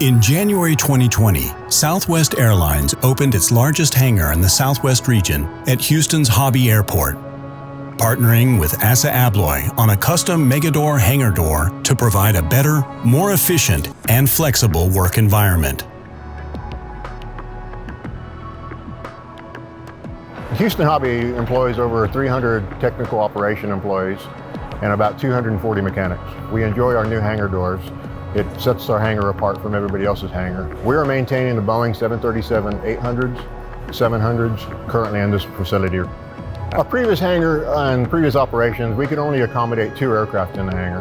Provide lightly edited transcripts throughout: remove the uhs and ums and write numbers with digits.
In January 2020, Southwest Airlines opened its largest hangar in the Southwest region at Houston's Hobby Airport, partnering with ASSA ABLOY on a custom Megadoor hangar door to provide a better, more efficient, and flexible work environment. Houston Hobby employs over 300 technical operation employees and about 240 mechanics. We enjoy our new hangar doors. It sets our hangar apart from everybody else's hangar. We are maintaining the Boeing 737-800s, 700s currently in this facility. Our previous hangar and previous operations, we could only accommodate 2 aircraft in the hangar,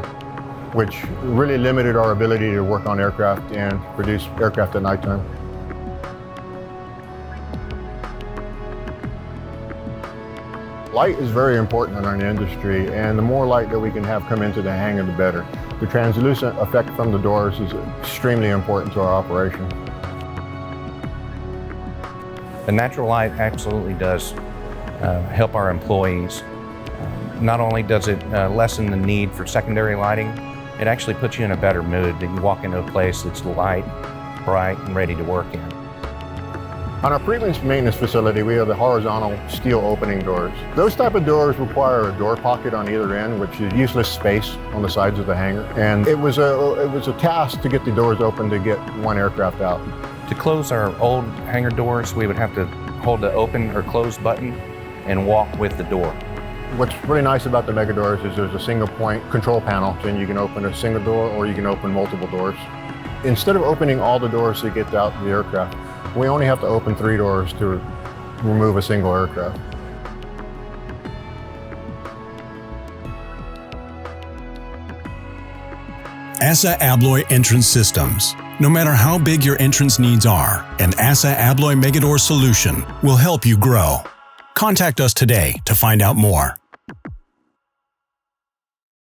which really limited our ability to work on aircraft and produce aircraft at nighttime. Light is very important in our industry, and the more light that we can have come into the hangar, the better. The translucent effect from the doors is extremely important to our operation. The natural light absolutely does help our employees. Not only does it lessen the need for secondary lighting, it actually puts you in a better mood. You walk into a place that's light, bright, and ready to work in. On our previous maintenance facility, we have the horizontal steel opening doors. Those type of doors require a door pocket on either end, which is useless space on the sides of the hangar. And it was a task to get the doors open to get one aircraft out. To close our old hangar doors, we would have to hold the open or close button and walk with the door. What's really nice about the Megadoors is there's a single point control panel, and you can open a single door or you can open multiple doors. Instead of opening all the doors to get out the aircraft, we only have to open 3 doors to remove a single aircraft. ASSA ABLOY Entrance Systems. No matter how big your entrance needs are, an ASSA ABLOY Megadoor solution will help you grow. Contact us today to find out more.